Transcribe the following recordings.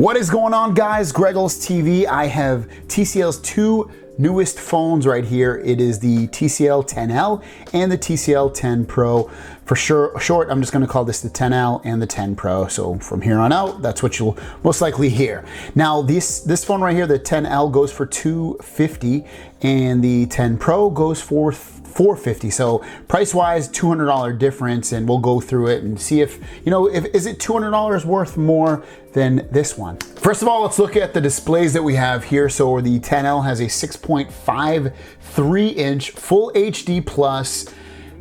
What is going on, guys? Greggles TV. I have TCL's two newest phones right here. It is the TCL 10L and the TCL 10 Pro. For short, I'm just going to call this the 10L and the 10 Pro. So from here on out, that's what you'll most likely hear. Now, this phone right here, the 10L, goes for $250 and the 10 Pro goes for $450. So price-wise, $200 difference, and we'll go through it and see if is it $200 worth more than this one. First of all, let's look at the displays that we have here. So the 10L has a 6.53-inch Full HD Plus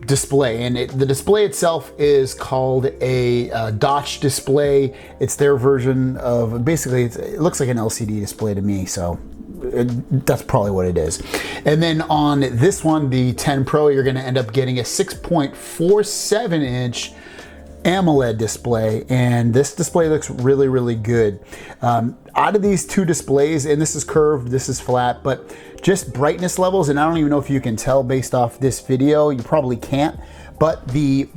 display, and the display itself is called a Dotch display. It's their version of, basically, it looks like an LCD display to me, so that's probably what it is. And then on this one, the 10 Pro, you're going to end up getting a 6.47-inch AMOLED display, and this display looks really, really good. Out of these two displays, and this is curved, this is flat, but just brightness levels, and I don't even know if you can tell based off this video, you probably can't, but the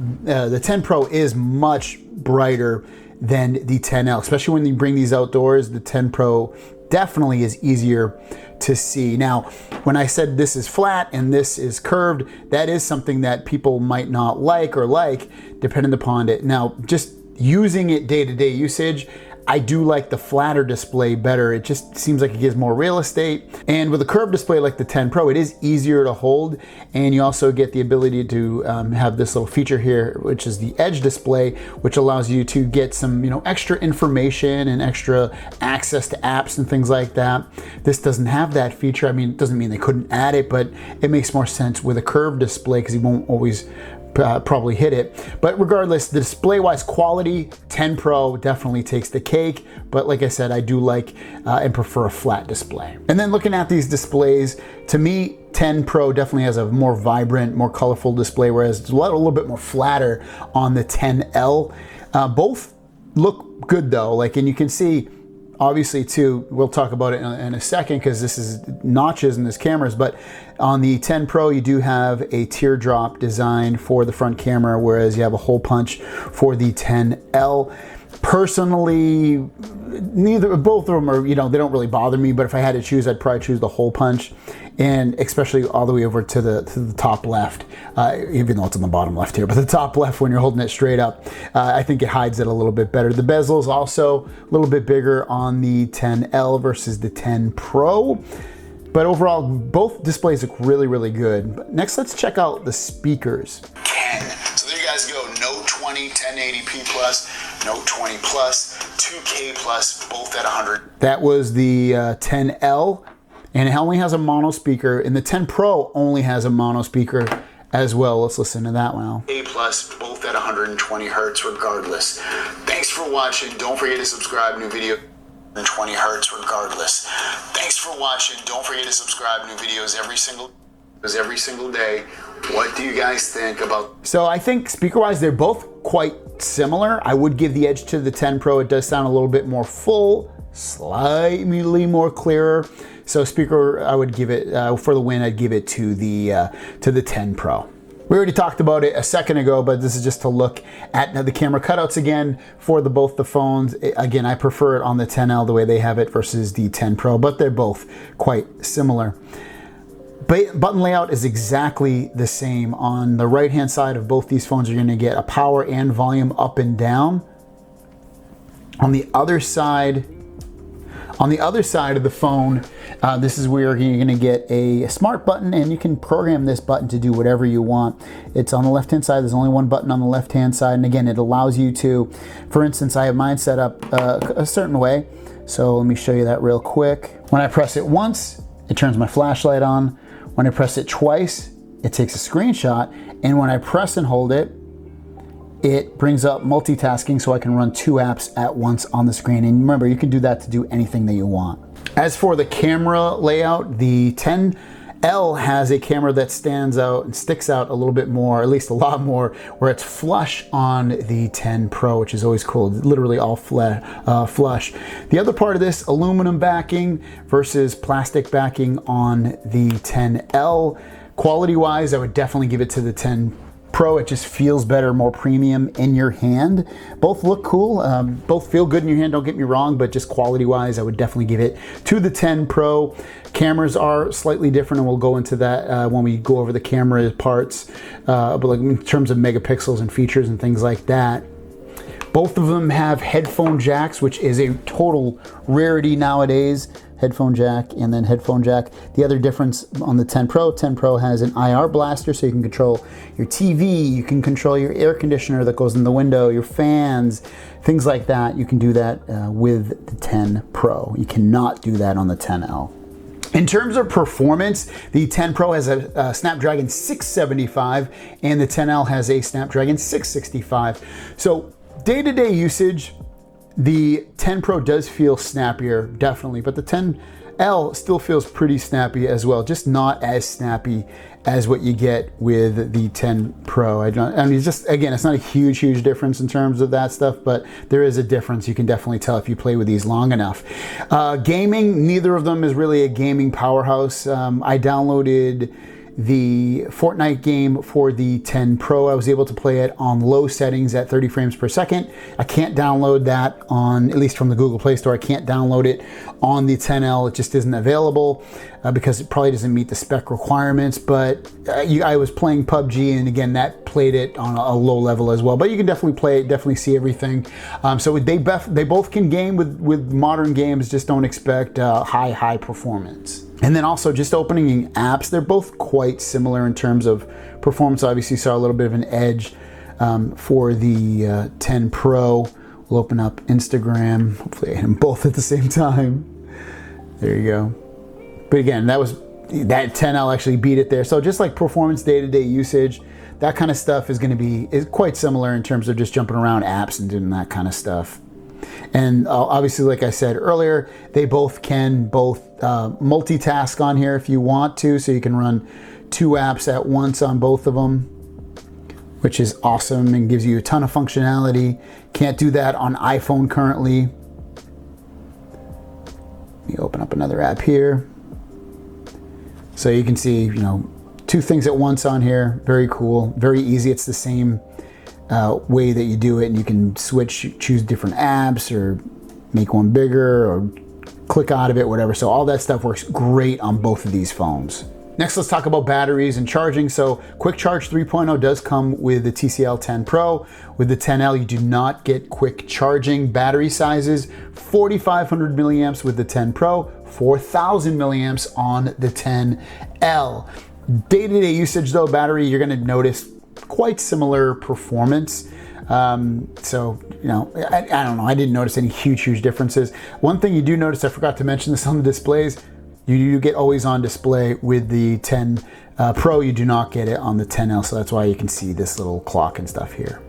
10 Pro is much brighter than the 10L, especially when you bring these outdoors. The 10 Pro definitely is easier to see. Now, when I said this is flat and this is curved, that is something that people might not like or like, depending upon it. Now, just using it day-to-day usage, I do like the flatter display better. It just seems like it gives more real estate. And with a curved display like the 10 Pro, it is easier to hold. And you also get the ability to have this little feature here, which is the edge display, which allows you to get some extra information and extra access to apps and things like that. This doesn't have that feature. I mean, it doesn't mean they couldn't add it, but it makes more sense with a curved display because you won't always probably hit it. But regardless, the display-wise quality, 10 Pro definitely takes the cake. But like I said, I do like and prefer a flat display. And then looking at these displays, to me, 10 Pro definitely has a more vibrant, more colorful display, whereas it's a little bit more flatter on the 10L. Both look good though, and you can see, obviously too, we'll talk about it in a second because this is notches in this cameras, but on the 10 Pro you do have a teardrop design for the front camera, whereas you have a hole punch for the 10L. Personally, both of them are, they don't really bother me, but if I had to choose, I'd probably choose the hole punch, and especially all the way over to the top left, even though it's on the bottom left here, but the top left when you're holding it straight up, I think it hides it a little bit better. The bezel is also a little bit bigger on the 10L versus the 10 Pro. But overall, both displays look really, really good. But next, let's check out the speakers. So there you guys go, Note 20, 1080p plus, Note 20 plus, 2K plus, both at 100. That was the 10L, and it only has a mono speaker, and the 10 Pro only has a mono speaker as well. Let's listen to that one now. A plus, both at 120 hertz regardless. Thanks for watching. Don't forget to subscribe. New video 120 hertz regardless. Thanks for watching. Don't forget to subscribe. New videos every single day. What do you guys think about? So I think speaker-wise, they're both quite similar. I would give the edge to the 10 Pro. It does sound a little bit more full, slightly more clearer. So speaker, I would give it, for the win, I'd give it to the 10 Pro. We already talked about it a second ago, but this is just to look at the camera cutouts again for both the phones. Again, I prefer it on the 10L the way they have it versus the 10 Pro, but they're both quite similar. Button layout is exactly the same. On the right-hand side of both these phones, you're going to get a power and volume up and down. On the other side of the phone, this is where you're going to get a smart button, and you can program this button to do whatever you want. It's on the left-hand side. There's only one button on the left-hand side, and again, it allows you to, for instance, I have mine set up a certain way. So let me show you that real quick. When I press it once, it turns my flashlight on. When I press it twice, it takes a screenshot, and when I press and hold it, it brings up multitasking so I can run two apps at once on the screen. And remember, you can do that to do anything that you want. As for the camera layout, the 10L has a camera that stands out and sticks out a little bit more, at least a lot more, where it's flush on the 10 Pro, which is always cool. Literally all flush. The other part of this, aluminum backing versus plastic backing on the 10L. Quality-wise, I would definitely give it to the 10 Pro, it just feels better, more premium in your hand. Both look cool, both feel good in your hand, don't get me wrong, but just quality-wise, I would definitely give it to the 10 Pro. Cameras are slightly different, and we'll go into that when we go over the camera parts, but like in terms of megapixels and features and things like that. Both of them have headphone jacks, which is a total rarity nowadays. Headphone jack and then headphone jack. The other difference on the 10 Pro has an IR blaster, so you can control your TV, you can control your air conditioner that goes in the window, your fans, things like that. You can do that with the 10 Pro. You cannot do that on the 10L. In terms of performance, the 10 Pro has a Snapdragon 675 and the 10L has a Snapdragon 665. So day-to-day usage, the 10 Pro does feel snappier, definitely, but the 10L still feels pretty snappy as well, just not as snappy as what you get with the 10 Pro. I mean, just, again, it's not a huge difference in terms of that stuff, but there is a difference. You can definitely tell if you play with these long enough. Gaming, neither of them is really a gaming powerhouse. I downloaded the Fortnite game for the 10 Pro. I was able to play it on low settings at 30 frames per second. I can't download that on, at least from the Google Play Store, I can't download it on the 10L. It just isn't available because it probably doesn't meet the spec requirements, but I was playing PUBG, and again, that played it on a low level as well, but you can definitely play it, definitely see everything. So they both can game with modern games, just don't expect high performance. And then also just opening apps, they're both quite similar in terms of performance. Obviously saw a little bit of an edge for the 10 Pro. We'll open up Instagram. Hopefully I hit them both at the same time. There you go. But again, that 10L actually beat it there. So just like performance, day-to-day usage, that kind of stuff is quite similar in terms of just jumping around apps and doing that kind of stuff. And obviously, like I said earlier, they both can multitask on here if you want to, so you can run 2 apps at once on both of them, which is awesome and gives you a ton of functionality. Can't do that on iPhone currently. Let me open up another app here. So you can see, 2 things at once on here. Very cool, very easy. It's the same way that you do it, and you can choose different apps or make one bigger or click out of it, whatever. So all that stuff works great on both of these phones. Next, let's talk about batteries and charging. So Quick Charge 3.0 does come with the TCL 10 Pro. With the 10L, you do not get quick charging. Battery sizes, 4,500 milliamps with the 10 Pro, 4,000 milliamps on the 10L. Day-to-day usage though, battery, you're gonna notice quite similar performance. So, I don't know, I didn't notice any huge differences. One thing you do notice, I forgot to mention this on the displays, you get always on display with the 10 Pro. You do not get it on the 10L, so that's why you can see this little clock and stuff here.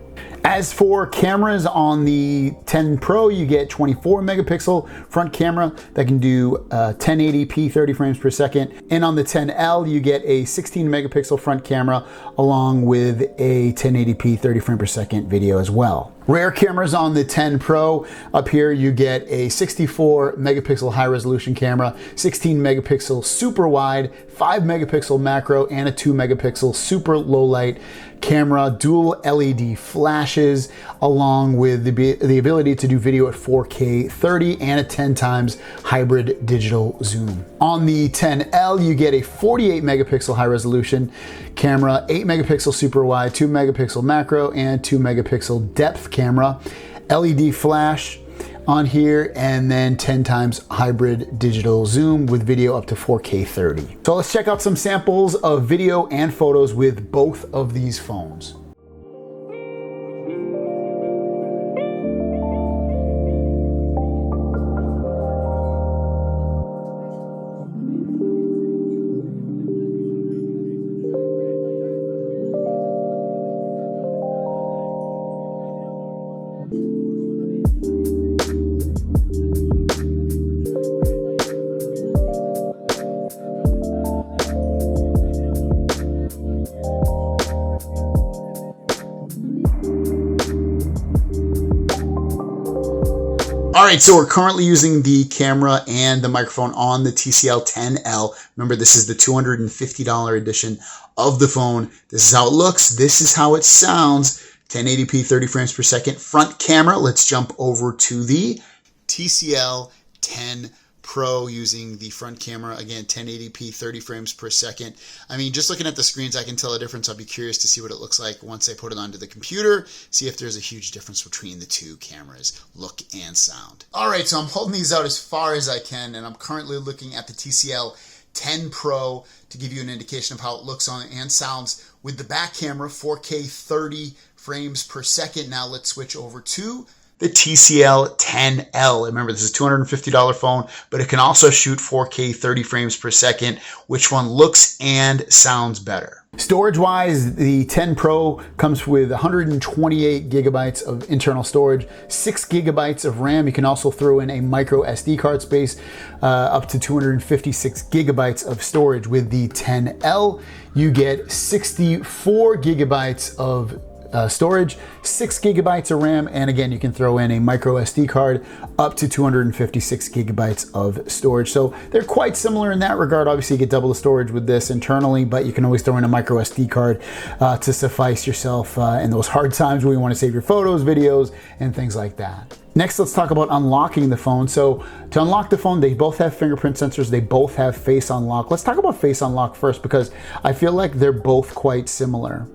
As for cameras, on the 10 Pro, you get 24 megapixel front camera that can do 1080p 30 frames per second. And on the 10L, you get a 16 megapixel front camera along with a 1080p 30 frame per second video as well. Rear cameras on the 10 Pro, up here you get a 64 megapixel high resolution camera, 16 megapixel super wide, 5 megapixel macro, and a 2 megapixel super low light camera, dual LED flashes, along with the ability to do video at 4K 30 and a 10 times hybrid digital zoom. On the 10L, you get a 48 megapixel high resolution camera, 8 megapixel super wide, 2 megapixel macro, and 2 megapixel depth camera, LED flash on here, and then 10 times hybrid digital zoom with video up to 4K 30. So let's check out some samples of video and photos with both of these phones. right, so we're currently using the camera and the microphone on the TCL 10L. Remember, this is the $250 edition of the phone. This is how it looks. This is how it sounds. 1080p, 30 frames per second. Front camera. Let's jump over to the TCL 10 Pro using the front camera. Again, 1080p, 30 frames per second. I mean, just looking at the screens, I can tell a difference. I'll be curious to see what it looks like once I put it onto the computer, see if there's a huge difference between the two cameras, look and sound. All right, so I'm holding these out as far as I can, and I'm currently looking at the TCL 10 Pro to give you an indication of how it looks on and sounds with the back camera, 4K 30 frames per second. Now let's switch over to the TCL 10L. Remember, this is a $250 phone, but it can also shoot 4K 30 frames per second. Which one looks and sounds better? Storage-wise, the 10 Pro comes with 128 gigabytes of internal storage, 6 gigabytes of RAM. You can also throw in a micro SD card space, up to 256 gigabytes of storage. With the 10L, you get 64 gigabytes of storage, 6 gigabytes of RAM, and again, you can throw in a micro SD card up to 256 gigabytes of storage. So they're quite similar in that regard. Obviously, you get double the storage with this internally, but you can always throw in a micro SD card to suffice yourself in those hard times where you want to save your photos, videos, and things like that. Next, let's talk about unlocking the phone. So to unlock the phone, they both have fingerprint sensors. They both have face unlock. Let's talk about face unlock first because I feel like they're both quite similar.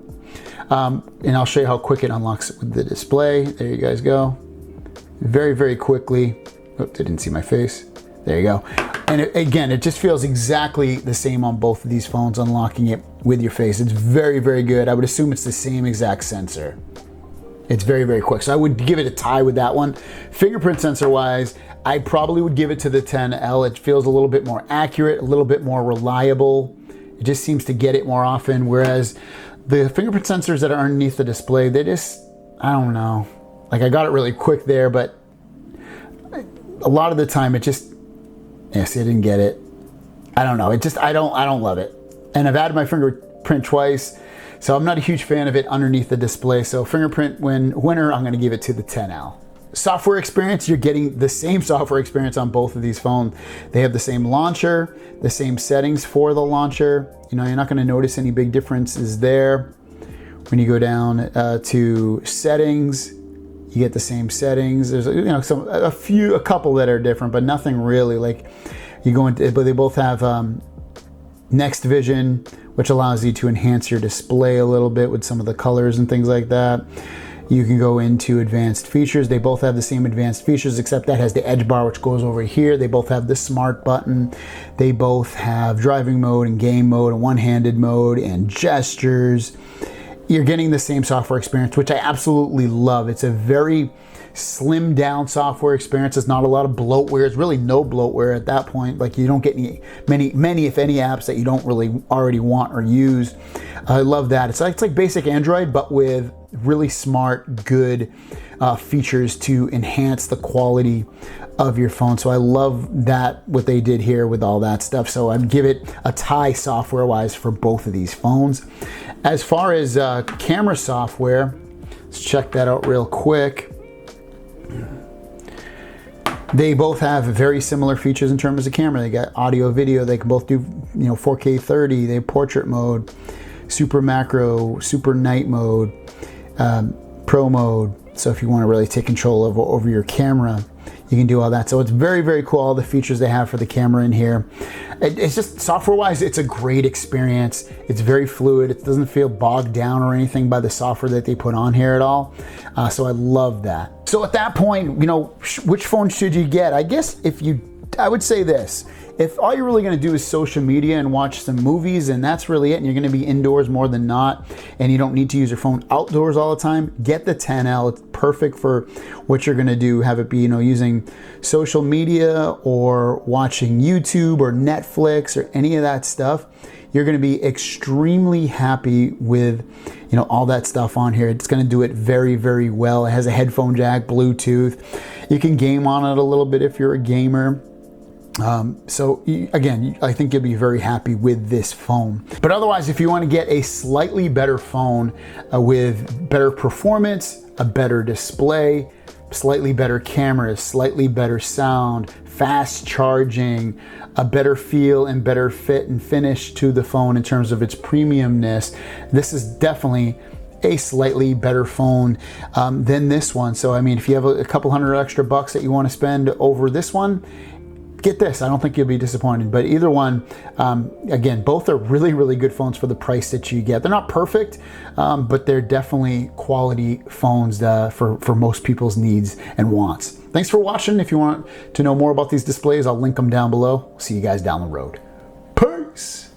And I'll show you how quick it unlocks with the display. There you guys go. Very, very quickly. Oh, they didn't see my face. There you go. And again, it just feels exactly the same on both of these phones, unlocking it with your face. It's very, very good. I would assume it's the same exact sensor. It's very, very quick. So I would give it a tie with that one. Fingerprint sensor wise, I probably would give it to the 10L. It feels a little bit more accurate, a little bit more reliable. It just seems to get it more often, whereas the fingerprint sensors that are underneath the display, they just, I don't know. Like I got it really quick there, but a lot of the time it just, yes, I didn't get it. I don't know. It just, I don't love it. And I've added my fingerprint twice, so I'm not a huge fan of it underneath the display. So fingerprint winner, I'm gonna give it to the 10L. Software experience, you're getting the same software experience on both of these phones. They have the same launcher, the same settings for the launcher. You know, you're not gonna notice any big differences there. When you go down to settings, you get the same settings. There's a couple that are different, but nothing really. Like you go into, but they both have Next Vision, which allows you to enhance your display a little bit with some of the colors and things like that. You can go into advanced features. They both have the same advanced features, except that has the edge bar, which goes over here. They both have the smart button. They both have driving mode and game mode and one-handed mode and gestures. You're getting the same software experience, which I absolutely love. It's a very slimmed down software experience. It's not a lot of bloatware. It's really no bloatware at that point. Like you don't get many if any apps that you don't really already want or use. I love that. It's like basic Android, but with really smart, good features to enhance the quality of your phone. So I love that, what they did here with all that stuff. So I'd give it a tie software wise for both of these phones. As far as camera software, let's check that out real quick. They both have very similar features in terms of camera. They got audio, video. They can both do 4K 30. They have portrait mode, super macro, super night mode, pro mode. So if you want to really take control over your camera, you can do all that. So it's very, very cool, all the features they have for the camera in here. It's just software-wise, it's a great experience. It's very fluid. It doesn't feel bogged down or anything by the software that they put on here at all. So I love that. So at that point, which phone should you get? I guess I would say this. If all you're really going to do is social media and watch some movies and that's really it, and you're going to be indoors more than not, and you don't need to use your phone outdoors all the time, get the 10L. It's perfect for what you're going to do. Have it be, using social media or watching YouTube or Netflix or any of that stuff. You're going to be extremely happy with, all that stuff on here. It's going to do it very, very well. It has a headphone jack, Bluetooth. You can game on it a little bit if you're a gamer. So again, I think you'll be very happy with this phone. But otherwise, if you want to get a slightly better phone with better performance, a better display, slightly better cameras, slightly better sound, fast charging, a better feel and better fit and finish to the phone in terms of its premiumness. This is definitely a slightly better phone than this one. So I mean, if you have a couple hundred extra bucks that you want to spend over this one, get this. I don't think you'll be disappointed. But either one, again, both are really, really good phones for the price that you get. They're not perfect, but they're definitely quality phones for most people's needs and wants. Thanks for watching. If you want to know more about these displays, I'll link them down below. See you guys down the road. Peace.